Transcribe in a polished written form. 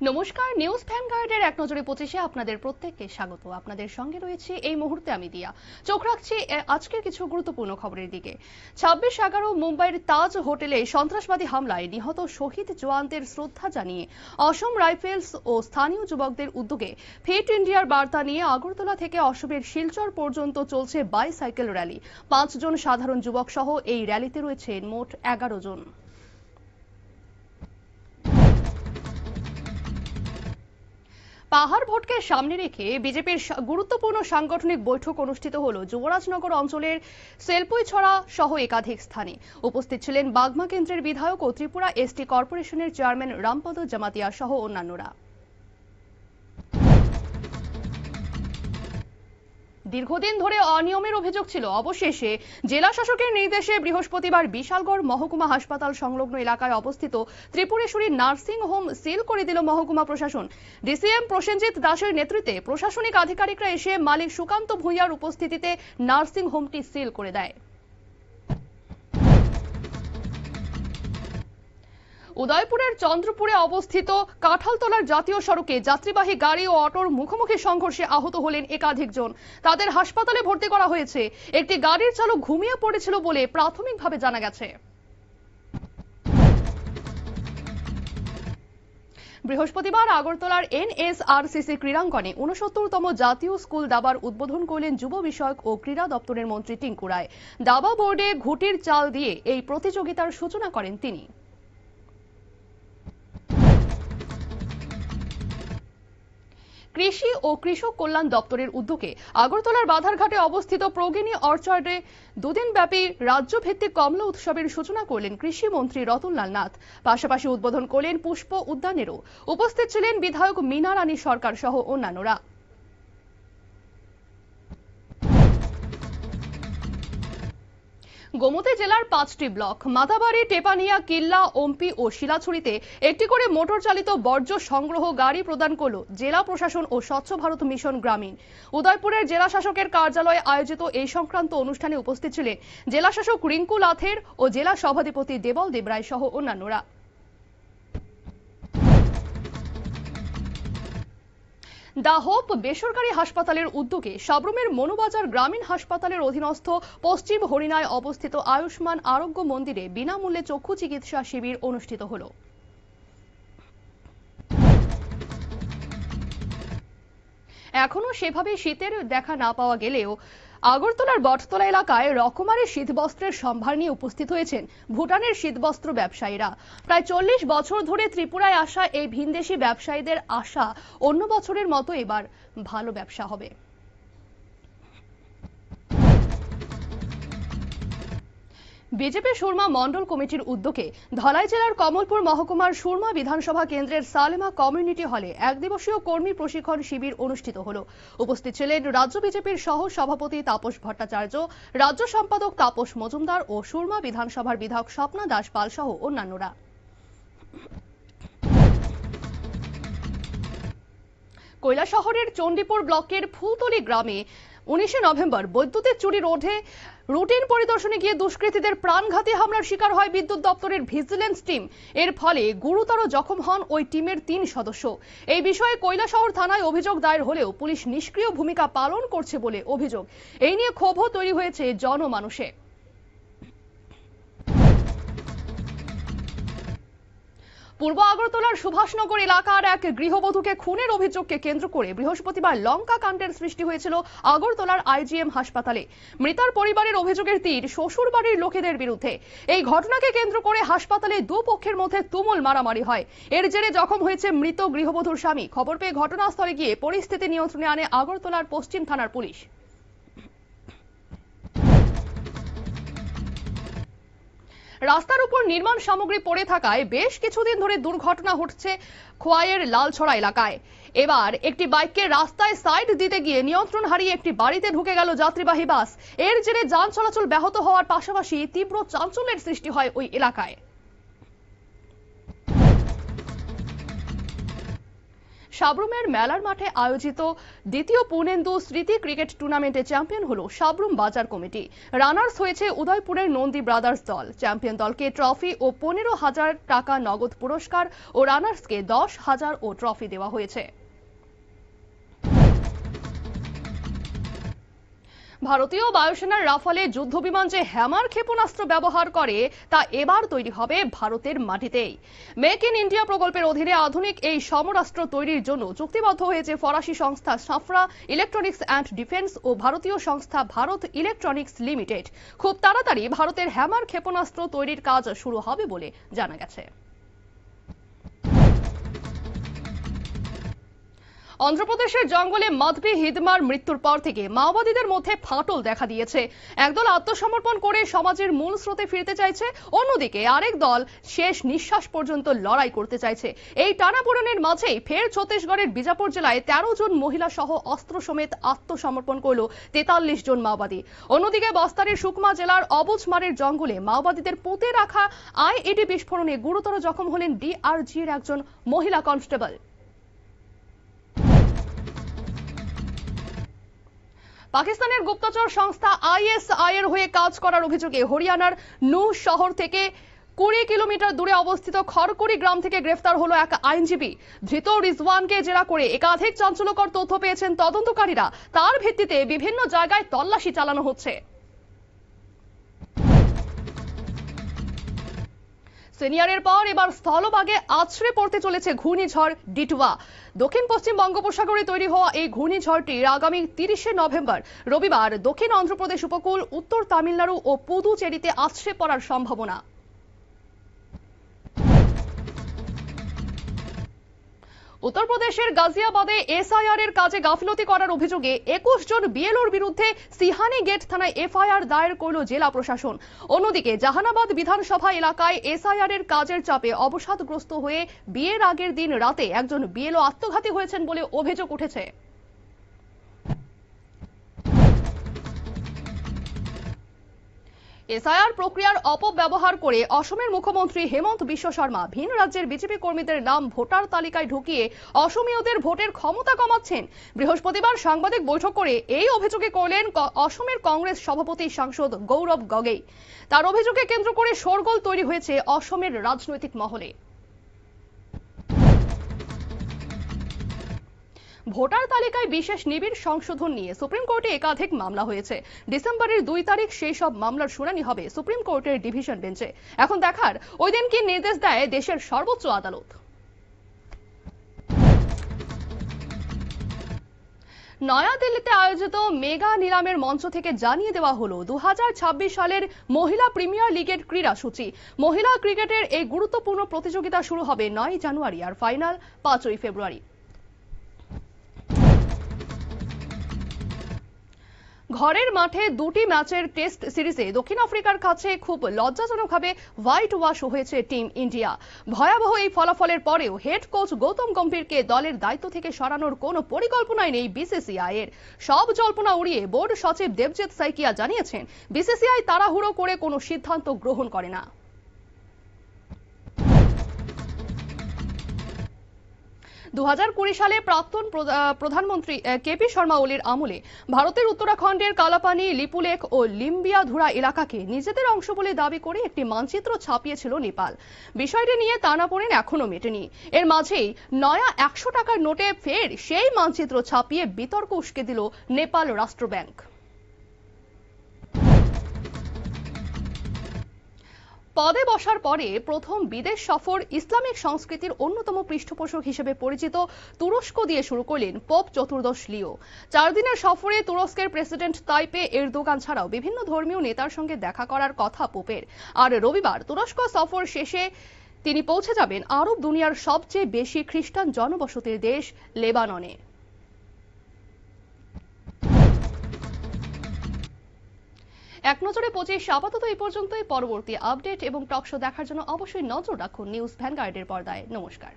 নমস্কার, নিউজ ভ্যানগার্ডের এক নজরে 25-এ আপনাদের প্রত্যেককে স্বাগত। আপনাদের সঙ্গে রয়েছে এই মুহূর্তে আমি দিয়া। চোখ রাখছি আজকের কিছু গুরুত্বপূর্ণ খবরের দিকে। 26/11 মুম্বাইয়ের তাজ হোটেলে সন্ত্রাসবাদী হামলায় নিহত শহীদ জওয়ানদের শ্রদ্ধা জানিয়ে অসম রাইফেলস ও স্থানীয় যুবকদের উদ্যোগে ফিট ইন্ডিয়ার বার্তা নিয়ে আগরতলা থেকে অসমের শিলচর পর্যন্ত চলছে বাইসাইকেল র্যালি। 5 জন সাধারণ যুবক সহ এই র্যালিতে রয়েছেন মোট 11 জন। পাহাড় ভোটকে সামনে রেখে বিজেপির গুরুত্বপূর্ণ সাংগঠনিক বৈঠক অনুষ্ঠিত হলো যুবরাজনগর অঞ্চলের সেলপুইছড়া সহ একাধিক স্থানে। উপস্থিত ছিলেন বাগমা কেন্দ্রের বিধায়ক ও ত্রিপুরা এসটি কর্পোরেশনের চেয়ারম্যান রামপদ জামাতিয়া সহ অন্যান্যরা। দীর্ঘদিন ধরে অনিয়মের অভিযোগ ছিল, অবশেষে জেলা শাসকের নির্দেশে বৃহস্পতিবার বিশালগড় মহকুমা হাসপাতাল সংলগ্ন এলাকায় অবস্থিত ত্রিপুরেশ্বরী নার্সিং হোম সিল করে দিল মহকুমা প্রশাসন। ডিসিএম প্রসেনজিৎ দাসের নেতৃত্বে প্রশাসনিক আধিকারিকরা এসে মালিক সুকান্ত ভূঁইয়ার উপস্থিতিতে নার্সিং হোমটি সিল করে দেয়। উদয়পুরের চন্দ্রপুরে অবস্থিত কাঁঠালতলার জাতীয় সড়কে যাত্রীবাহী গাড়ি ও অটোর মুখোমুখি সংঘর্ষে আহত হলেন একাধিক জন। তাদের হাসপাতালে ভর্তি করা হয়েছে। একটি গাড়ির চালক ঘুমিয়ে পড়েছিল বলে প্রাথমিকভাবে জানা গেছে। বৃহস্পতিবার আগরতলার এনএসআরসিসি ক্রীড়াঙ্গনে 69তম জাতীয় স্কুল দাবার উদ্বোধন করলেন যুব বিষয়ক ও ক্রীড়া দপ্তরের মন্ত্রী টিঙ্কু রায়। দাবা বোর্ডে ঘুটির চাল দিয়ে এই প্রতিযোগিতার সূচনা করেন তিনি। কৃষি ও কৃষক কল্যাণ দপ্তরের উদ্যোগে আগরতলার বাধারঘাটে অবস্থিত প্রগিনী অর্চার্ডে দুদিনব্যাপী রাজ্যভিত্তিক কমলা উৎসবের সূচনা করলেন কৃষিমন্ত্রী রতনলাল নাথ। পাশাপাশি উদ্বোধন করলেন পুষ্প উদ্যানেরও। উপস্থিত ছিলেন বিধায়ক মীনা রানী সরকার সহ অন্যান্যরা। গোমতী জেলার 5টি ব্লক মাতাবাড়ি, টেপানিয়া, কিল্লা, ওমপি ও শিলাছড়িতে একটি করে মোটর চালিত বর্জ্য সংগ্রহ গাড়ি প্রদান করল জেলা প্রশাসন ও স্বচ্ছ ভারত মিশন গ্রামীণ। উদয়পুরের জেলা শাসকের কার্যালয়ে আয়োজিত এই সংক্রান্ত অনুষ্ঠানে উপস্থিত ছিলেন জেলা শাসক রিঙ্কু লাথের ও জেলা সভাধিপতি দেবল দেবরায় সহ অন্যান্যরা। দা হোপ বেসরকারি হাসপাতালের উদ্যোগে সাবরুমের মনুবাজার গ্রামীণ হাসপাতালের অধীনস্থ পশ্চিম হরিণায় অবস্থিত আয়ুষ্মান আরোগ্য মন্দিরে বিনামূল্যে চক্ষু চিকিৎসা শিবির অনুষ্ঠিত হল। এখনো সেভাবে শীতের দেখা না পাওয়া গেলেও আগরতলার বটতলা এলাকায় রকমারি শীতবস্ত্রের সম্ভার নিয়ে উপস্থিত হয়েছেন ভুটানের শীতবস্ত্র ব্যবসায়ীরা। প্রায় 40 বছর ধরে ত্রিপুরায় আসা এই ভিনদেশি ব্যবসায়ীদের আশা অন্য বছরের মতো এবার ভালো ব্যবসা হবে। বিজেপি সুরমা মন্ডল কমিটির উদ্যোগে ধলাই জেলার কমলপুর মহকুমার সুরমা বিধানসভা কেন্দ্রের সালেমা কমিউনিটি হলে এক দিবসীয় কর্মী প্রশিক্ষণ শিবির অনুষ্ঠিত হল। উপস্থিত ছিলেন রাজ্য বিজেপির সহ সভাপতি তাপস ভট্টাচার্য, রাজ্য সম্পাদক তাপস মজুমদার ও সুরমা বিধানসভার বিধায়ক স্বপ্না দাস পাল সহ অন্যান্যরা। কৈলাসহরের চণ্ডীপুর ব্লকের ফুলতলি গ্রামে 19 নভেম্বর বৈদ্যুতিক চুরি রোধে রুটিন পরিদর্শনে গিয়ে দুষ্কৃতীদের প্রাণঘাতী হামলার শিকার হয় বিদ্যুৎ দপ্তরের ভিজিলেন্স টিম। এর ফলে গুরুতর জখম হন ওই টিমের 3 সদস্য। এই বিষয়ে কৈলাসহর থানায় অভিযোগ দায়ের হলেও পুলিশ নিষ্ক্রিয় ভূমিকা পালন করছে বলে অভিযোগ। এই নিয়ে ক্ষোভও তৈরি হয়েছে জনমানুষে। পূর্ব আগরতলার সুভাষনগর এলাকার এক গৃহবধূকে খুনের অভিযোগকে কেন্দ্র করে বৃহস্পতিবার লঙ্কা কাণ্ডের সৃষ্টি হয়েছিল আগরতলার আইজিএম হাসপাতালে। মৃতার পরিবারের অভিযোগের তীর শ্বশুর বাড়ির লোকেদের বিরুদ্ধে। এই ঘটনাকে কেন্দ্র করে হাসপাতালে দুপক্ষের মধ্যে তুমুল মারামারি হয়। এর জেরে জখম হয়েছে মৃত গৃহবধূর স্বামী। খবর পেয়ে ঘটনাস্থলে গিয়ে পরিস্থিতি নিয়ন্ত্রণে আনে আগরতলার পশ্চিম থানার পুলিশ। রাস্তার উপর নির্মাণ সামগ্রী পড়ে থাকায় বেশ কিছুদিন ধরে দুর্ঘটনা ঘটছে খোয়াইয়ের লালছড়া এলাকায়। এবার একটি বাইককে রাস্তায় সাইড দিতে গিয়ে নিয়ন্ত্রণ হারিয়ে একটি বাড়িতে ঢুকে গেল যাত্রীবাহী বাস। এর জেরে যান চলাচল ব্যাহত হওয়ার পাশাপাশি তীব্র চাঞ্চল্যের সৃষ্টি হয় ওই এলাকায়। সাবরুমের মেলার মাঠে আয়োজিত দ্বিতীয় পূর্ণেন্দু স্মৃতি ক্রিকেট টুর্নামেন্টে চ্যাম্পিয়ন হলো সাবরুম বাজার কমিটি। রানার্স হয়েছে উদয়পুরের নন্দী ব্রাদার্স দল। চ্যাম্পিয়ন দলকে ট্রফি ও 15,000 টাকা নগদ পুরস্কার ও রানার্সকে 10,000 ও ট্রফি দেওয়া হয়েছে। ভারতীয় বায়ুসেনার রাফালে যুদ্ধবিমান যে হ্যামার ক্ষেপণাস্ত্র ব্যবহার করে তা এবার তৈরি হবে ভারতের মাটিতেই। মেক ইন ইন্ডিয়া প্রকল্পের অধীনে আধুনিক এই সমরাস্ত্র তৈরির জন্য চুক্তিবদ্ধ হয়েছে ফরাসি সংস্থা সাফরা ইলেকট্রনিক্স অ্যান্ড ডিফেন্স ও ভারতীয় সংস্থা ভারত ইলেকট্রনিক্স লিমিটেড। খুব তাড়াতাড়ি ভারতের হ্যামার ক্ষেপণাস্ত্র তৈরির কাজ শুরু হবে বলে জানা গেছে। অন্ধ্রপ্রদেশের জঙ্গলে মাধবী হিদমার মৃত্যুর পর থেকে মাওবাদীদের মধ্যে ফাটল দেখা দিয়েছে। একদল আত্মসমর্পণ করে সমাজের মূল স্রোতে ফিরতে চাইছে, অন্যদিকে আরেক দল শেষ নিঃশ্বাস পর্যন্ত লড়াই করতে চাইছে। এই টানাপোড়েনের মাঝেই ফের ছত্তিশগড়ের বিজাপুর জেলায় 13 জন মহিলা সহ অস্ত্র সমেত আত্মসমর্পণ করল 43 জন মাওবাদী। অন্যদিকে বস্তারের সুকমা জেলার অবুঝমারের জঙ্গলে মাওবাদীদের পুঁতে রাখা আইইডি বিস্ফোরণে গুরুতর জখম হলেন ডিআরজির একজন মহিলা কনস্টেবল। পাকিস্তানের গুপ্তচর সংস্থা আইএসআই এর হয়ে কাজ করার অভিযোগে হরিয়ানার নুহ শহর থেকে 20 কিলোমিটার দূরে অবস্থিত খড়কুড়ি গ্রাম থেকে গ্রেফতার হলো এক আইনজীবী। ধৃত রিজওয়ানকে জেরা করে একাধিক চাঞ্চল্যকর তথ্য পেয়েছেন তদন্তকারীরা। তার ভিত্তিতে বিভিন্ন জায়গায় তল্লাশি চালানো হচ্ছে। সিনিয়রের পর এবার স্থলভাগে আছড়ে পড়তে চলেছে ঘূর্ণিঝড় ডিটুয়া। দক্ষিণ পশ্চিম বঙ্গোপসাগরে তৈরি হওয়া এই ঘূর্ণিঝড়টির আগামী 30 নভেম্বর রবিবার দক্ষিণ অন্ধ্রপ্রদেশ উপকূল, উত্তর তামিলনাড়ু ও পুদুচেরিতে আছড়ে পড়ার সম্ভাবনা। উত্তরপ্রদেশের গাজিয়াবাদে এসআইআর এর কাজে গাফিলতি করার অভিযোগে 21 জন বিএলওর বিরুদ্ধে সিহানি গেট থানায় এফআইআর দায়ের করল জেলা প্রশাসন। অন্যদিকে জাহানাবাদ বিধানসভা এলাকায় এসআইআর এর কাজের চাপে অবসাদগ্রস্ত হয়ে বিয়ের আগের দিন রাতে একজন বিএলও আত্মঘাতী হয়েছেন বলে অভিযোগ উঠেছে। এসআইআর প্রক্রিয়ার অপব্যবহার করে অসমের মুখ্যমন্ত্রী হেমন্ত বিশ্ব শর্মা ভিন রাজ্যের বিজেপি কর্মীদের নাম ভোটার তালিকায় ঢুকিয়ে অসমীয়দের ভোটের ক্ষমতা কমাচ্ছেন। বৃহস্পতিবার সাংবাদিক বৈঠক করে এই অভিযোগে করলেন অসমের কংগ্রেস সভাপতি সাংসদ গৌরব গগৈ। তার অভিযোগে কেন্দ্র করে শোরগোল তৈরি হয়েছে অসমের রাজনৈতিক মহলে। ভোটার তালিকায় বিশেষ নিবিড় সংশোধন নিয়ে সুপ্রিম কোর্টে একাধিক মামলা হয়েছে। ডিসেম্বরের 2 তারিখ সেই সব মামলার শুনানি হবে সুপ্রিম কোর্টের ডিভিশন বেঞ্চে। এখন দেখার ওই দিন কি নির্দেশ দেয় দেশের সর্বোচ্চ আদালত। নয়াদিল্লিতে আয়োজিত মেগা নিলামের মঞ্চ থেকে জানিয়ে দেওয়া হলো 2026 সালের মহিলা প্রিমিয়ার লিগের ক্রীড়াসূচি। মহিলা ক্রিকেটের এই গুরুত্বপূর্ণ প্রতিযোগিতা শুরু হবে 9 জানুয়ারি আর ফাইনাল 5 ফেব্রুয়ারি। ঘরের মাঠে 2টি ম্যাচের টেস্ট সিরিজে দক্ষিণ আফ্রিকার কাছে খুব লজ্জাজনকভাবে হোয়াইট ওয়াশ হয়েছে টিম ইন্ডিয়া। ভয়াবহ এই ফলাফলের পরেও হেড কোচ গৌতম গম্ভীরকে দলের দায়িত্ব থেকে সরানোর কোনো পরিকল্পনাই নেই বিসিসিআই এর। সব জল্পনা উড়িয়ে বোর্ড সচিব দেবজিৎ সাইকিয়া জানিয়েছেন, বিসিসিআই তাড়াহুড়ো করে কোনো সিদ্ধান্ত গ্রহণ করে না। 2020 সালে প্রাক্তন প্রধানমন্ত্রী কেপি শর্মা ওলির আমলে ভারতের উত্তরাখণ্ডের কালাপানি, লিপুলেখ ও লিম্বিয়াধুরা এলাকাকে নিজেদের অংশ বলে দাবি করে একটি মানচিত্র ছাপিয়েছিল নেপাল। বিষয়টি নিয়ে টানাপোড়েন এখনো মেটেনি। এর মাঝেই নয়া 100 টাকার নোটে ফের সেই মানচিত্র ছাপিয়ে বিতর্ক উস্কে দিল নেপাল রাষ্ট্র ব্যাংক। পদে বসার পরে প্রথম বিদেশ সফর ইসলামিক সংস্কৃতির অন্যতম পৃষ্ঠপোষক হিসেবে পরিচিত তুরস্ক দিয়ে শুরু করলেন পোপ চতুর্দশ লিও। 4 দিনের সফরে তুরস্কের প্রেসিডেন্ট তাইপে এরদোগান ছাড়াও বিভিন্ন ধর্মীয় নেতার সঙ্গে দেখা করার কথা পোপের। আর রবিবার তুরস্ক সফর শেষে তিনি পৌঁছে যাবেন আরব দুনিয়ার সবচেয়ে বেশি খ্রিস্টান জনবসতির দেশ লেবাননে। এক নজরে 25 আপাতত এই পর্যন্তই। পরবর্তী আপডেট এবং টক শো দেখার জন্য অবশ্যই নজর রাখুন নিউজ ভ্যানগার্ডের পর্দায়। নমস্কার।